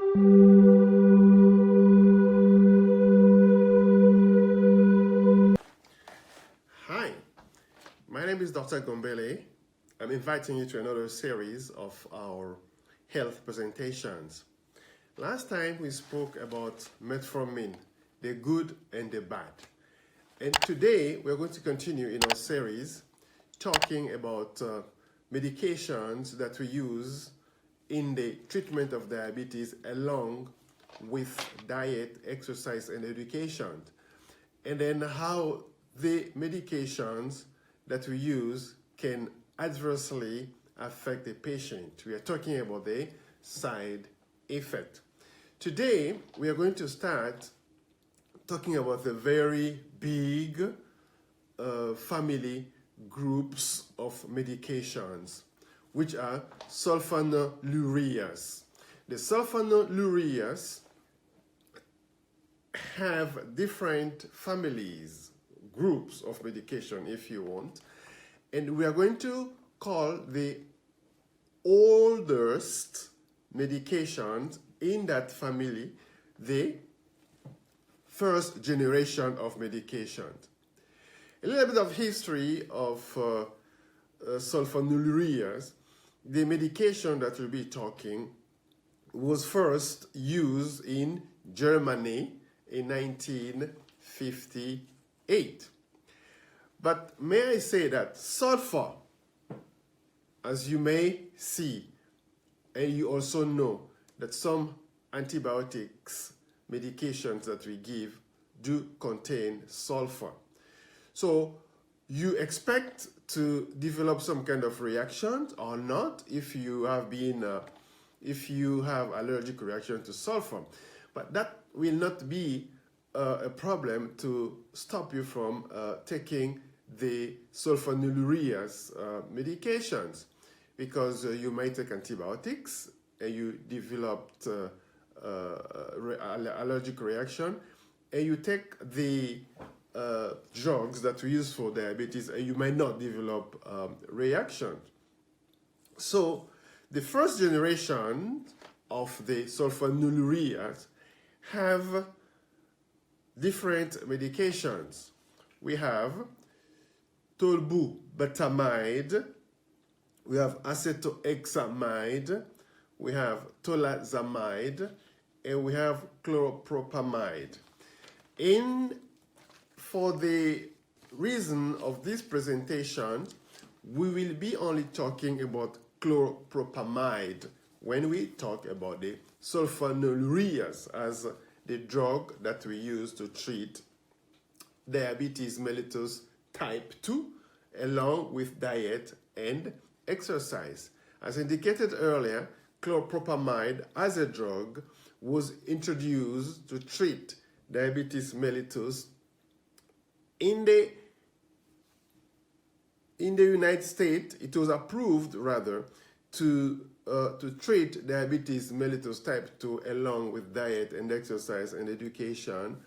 Hi, my name is Dr. Gombele. I'm inviting you to another series of our health presentations. Last time we spoke about metformin, the good and the bad. And today we're going to continue in our series talking about medications that we use in the treatment of diabetes along with diet, exercise, and education. And then how the medications that we use can adversely affect the patient. We are talking about the side effect. Today, we are going to start talking about the very big family groups of medications, which are sulfonylureas. The sulfonylureas have different families, groups of medication if you want, and we are going to call the oldest medications in that family the first generation of medications. A little bit of history of sulfonylureas. The medication that we'll be talking was first used in Germany in 1958. But may I say that sulfur, as you may see, and you also know that some antibiotics, medications that we give do contain sulfur. So you expect to develop some kind of reaction or not if you have allergic reaction to sulfur. But that will not be a problem to stop you from taking the sulfonylureas medications, because you might take antibiotics and you developed allergic reaction, and you take the drugs that we use for diabetes and you might not develop reaction. So the first generation of the sulfonylureas have different medications. We have tolbutamide, we have acetohexamide, we have tolazamide, and we have chloropropamide. For the reason of this presentation, we will be only talking about chloropropamide when we talk about the sulfonylureas as the drug that we use to treat diabetes mellitus type 2 along with diet and exercise. As indicated earlier, chloropropamide as a drug was introduced to treat diabetes mellitus in the United States. It was approved rather to treat diabetes mellitus type 2 along with diet and exercise and education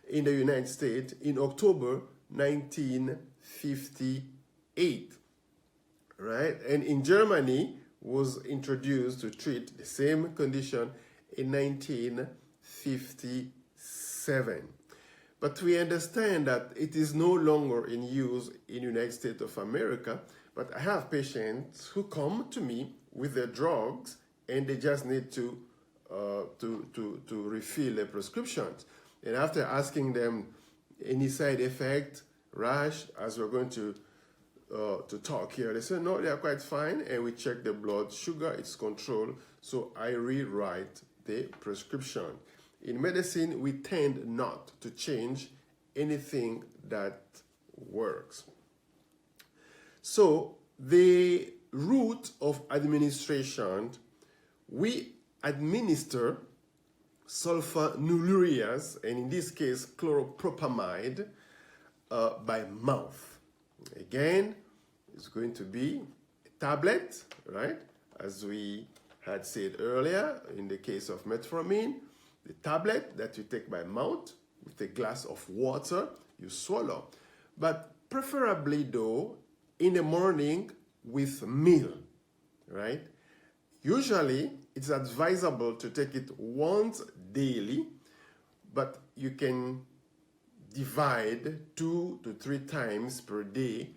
in the United States in October 1958, right? And in Germany was introduced to treat the same condition in 1957. But we understand that it is no longer in use in the United States of America. But I have patients who come to me with their drugs and they just need to refill their prescriptions. And after asking them any side effect, rash, as we're going to talk here, they say no, they are quite fine. And we check the blood sugar, it's controlled. So I rewrite the prescription. In medicine, we tend not to change anything that works. So the route of administration, we administer sulfonylureas, and in this case chloropropamide, by mouth. Again, it's going to be a tablet, right? As we had said earlier, in the case of metformin, the tablet that you take by mouth with a glass of water, you swallow. But preferably though, in the morning with meal, right? Usually it's advisable to take it once daily, but you can divide 2 to 3 times per day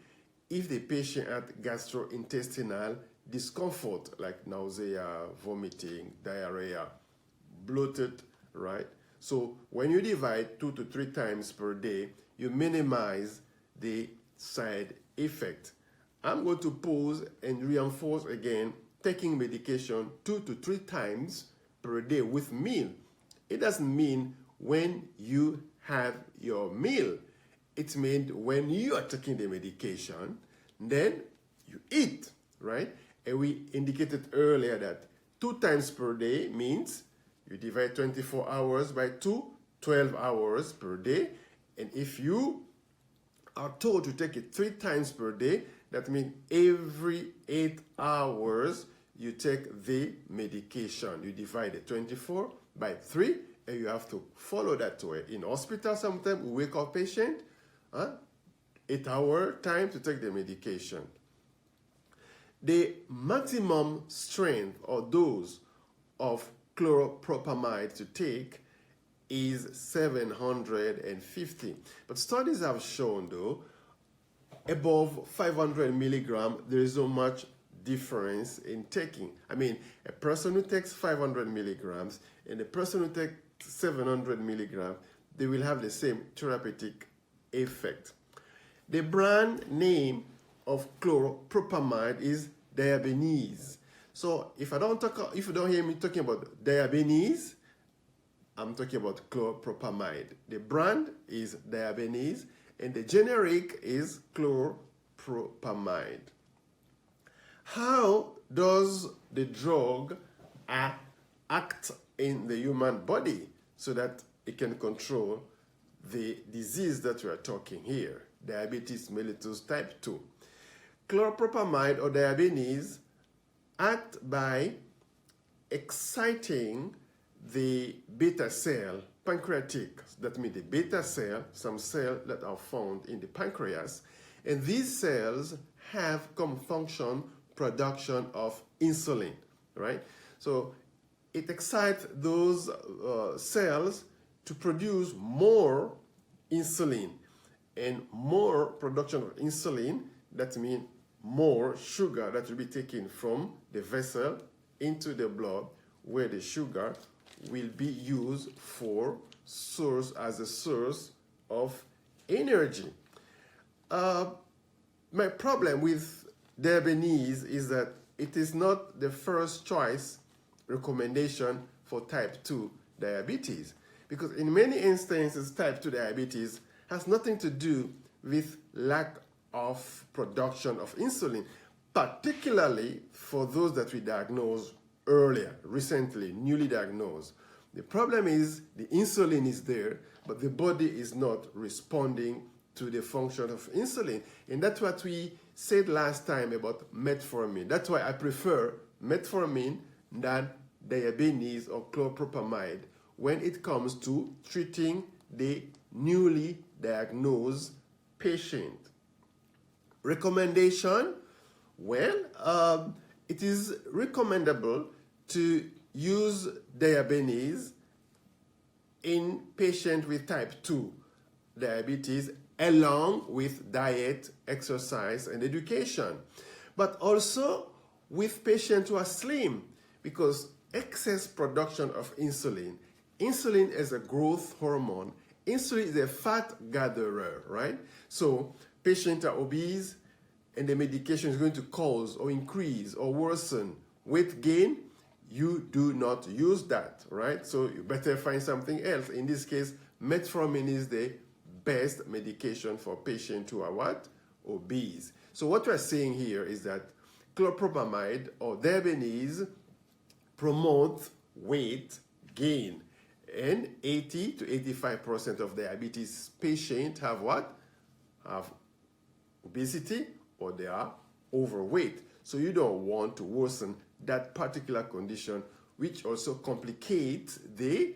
if the patient had gastrointestinal discomfort like nausea, vomiting, diarrhea, bloated, right? So when you divide 2 to 3 times per day, you minimize the side effect. I'm going to pause and reinforce again, taking medication 2 to 3 times per day with meal. It doesn't mean when you have your meal. It means when you are taking the medication, then you eat, right? And we indicated earlier that 2 times per day means you divide 24 hours by 2, 12 hours per day. And if you are told to take it 3 times per day, that means every 8 hours you take the medication. You divide it 24 by 3, and you have to follow that way. In hospital, sometimes we wake up patient, 8-hour time to take the medication. The maximum strength or dose of chloropropamide to take is 750. But studies have shown, though, above 500 milligrams, there is so much difference in taking. I mean, a person who takes 500 milligrams and a person who takes 700 milligrams, they will have the same therapeutic effect. The brand name of chloropropamide is Diabinese. So if you don't hear me talking about Diabinese, I'm talking about chloropropamide. The brand is Diabinese and the generic is chloropropamide. How does the drug act in the human body so that it can control the disease that we are talking here, diabetes mellitus type 2? Chloropropamide or Diabinese act by exciting the beta cell, pancreatic, that means the beta cell, some cells that are found in the pancreas, and these cells have come function production of insulin, right? So it excites those cells to produce more insulin, and more production of insulin, that means more sugar that will be taken from the vessel into the blood, where the sugar will be used as a source of energy. My problem with Diabinese is that it is not the first choice recommendation for type 2 diabetes, because in many instances type 2 diabetes has nothing to do with lack of production of insulin, particularly for those that we diagnosed earlier, recently, newly diagnosed. The problem is the insulin is there, but the body is not responding to the function of insulin. And that's what we said last time about metformin. That's why I prefer metformin than Diabinese or chloropropamide when it comes to treating the newly diagnosed patient. Recommendation? Well, it is recommendable to use Diabinese in patients with type 2 diabetes along with diet, exercise, and education. But also with patients who are slim, because excess production of insulin is a growth hormone. Insulin is a fat gatherer, right? So patients are obese and the medication is going to cause or increase or worsen weight gain. You do not use that, right? So you better find something else. In this case, metformin is the best medication for patients who are what? Obese. So what we're saying here is that chloropropamide or Diabinese promotes weight gain. And 80 to 85% of diabetes patients have what? Have obesity or they are overweight. So you don't want to worsen that particular condition, which also complicates the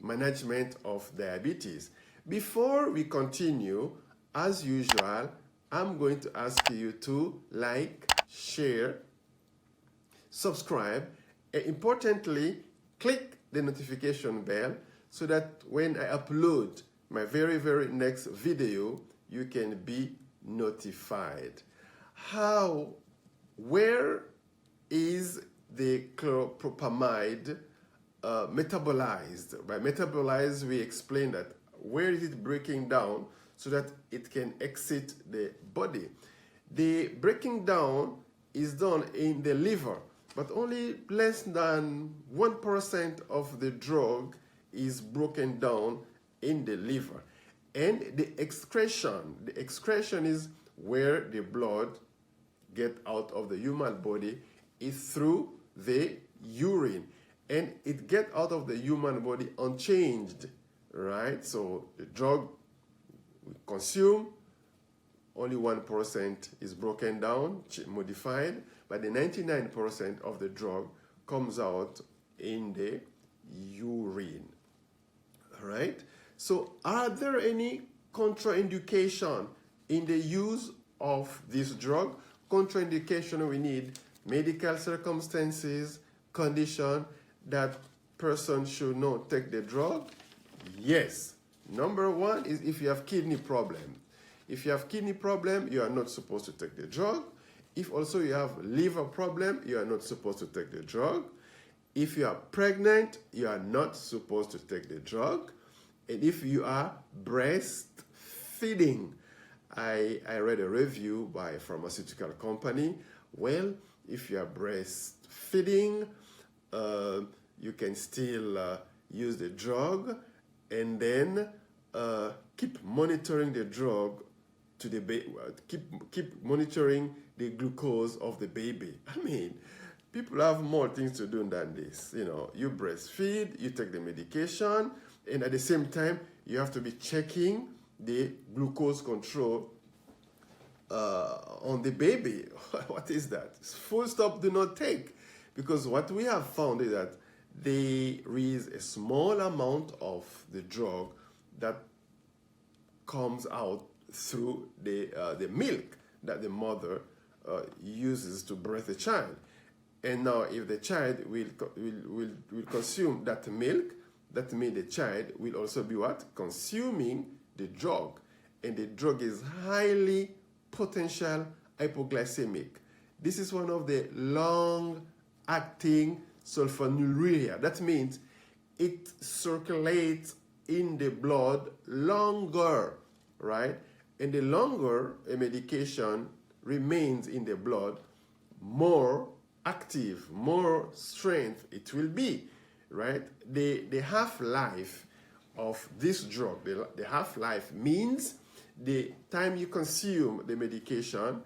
management of diabetes. Before we continue, as usual, I'm going to ask you to like, share, subscribe, Importantly, click the notification bell so that when I upload my very next video, you can be notified. Where is the chloropropamide metabolized? By metabolized, we explain that where is it breaking down so that it can exit the body. The breaking down is done in the liver, but only less than 1% of the drug is broken down in the liver. And the excretion is where the blood get out of the human body is through the urine, and it get out of the human body unchanged, right? So the drug we consume, only 1% is broken down, modified, but the 99% of the drug comes out in the urine, right? So are there any contraindication in the use of this drug? Contraindication, we need medical circumstances, condition that person should not take the drug. Yes. Number one is if you have kidney problem. If you have kidney problem, you are not supposed to take the drug. If also you have liver problem, you are not supposed to take the drug. If you are pregnant, you are not supposed to take the drug. And if you are breastfeeding, I read a review by a pharmaceutical company. Well, if you are breastfeeding, you can still use the drug, and then keep monitoring the drug to the baby. Keep monitoring the glucose of the baby. I mean, people have more things to do than this. You know, you breastfeed, you take the medication, and at the same time, you have to be checking the glucose control on the baby. What is that? Full stop, do not take. Because what we have found is that there is a small amount of the drug that comes out through the milk that the mother uses to birth a child. And now if the child will consume that milk, that means the child will also be what? Consuming the drug. And the drug is highly potential hypoglycemic. This is one of the long-acting sulfonylureas. That means it circulates in the blood longer, right? And the longer a medication remains in the blood, more active, more strength it will be, right? The half-life of this drug, the half-life means the time you consume the medication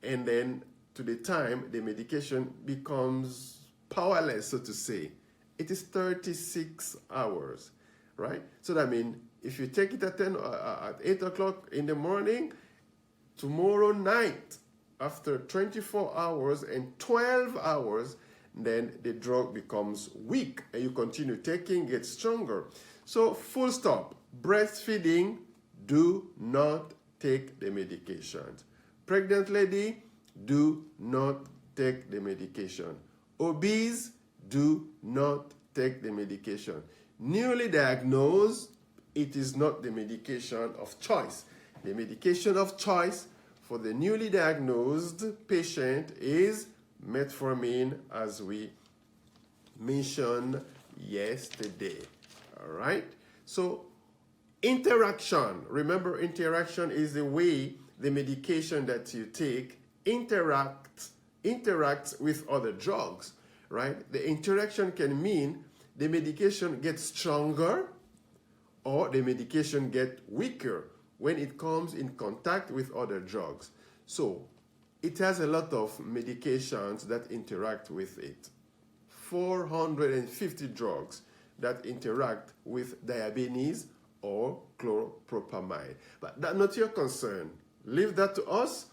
and then to the time the medication becomes powerless, so to say. It is 36 hours, right? So that means if you take it at 8 o'clock in the morning, tomorrow night, after 24 hours and 12 hours, then the drug becomes weak and you continue taking, get stronger. So full stop. Breastfeeding, do not take the medications. Pregnant lady, do not take the medication. Obese, do not take the medication. Newly diagnosed, it is not the medication of choice. The medication of choice for the newly diagnosed patient is metformin, as we mentioned yesterday. All right? So interaction. Remember, interaction is the way the medication that you take interacts with other drugs, right? The interaction can mean the medication gets stronger or the medication gets weaker when it comes in contact with other drugs. So it has a lot of medications that interact with it. 450 drugs that interact with Diabinese or chloropropamide. But that's not your concern. Leave that to us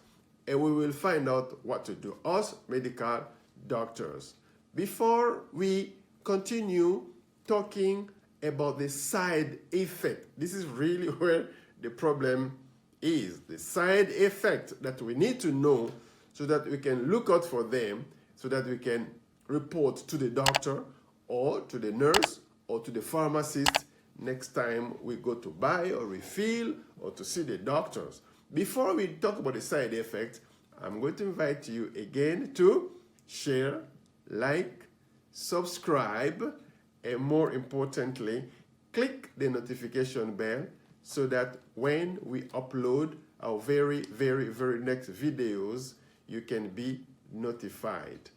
and we will find out what to do. Us medical doctors. Before we continue talking about the side effect, this is really where the problem is. The side effect that we need to know so that we can look out for them, so that we can report to the doctor or to the nurse or to the pharmacist next time we go to buy or refill or to see the doctors. Before we talk about the side effects, I'm going to invite you again to share, like, subscribe, and more importantly, click the notification bell so that when we upload our very next videos, you can be notified.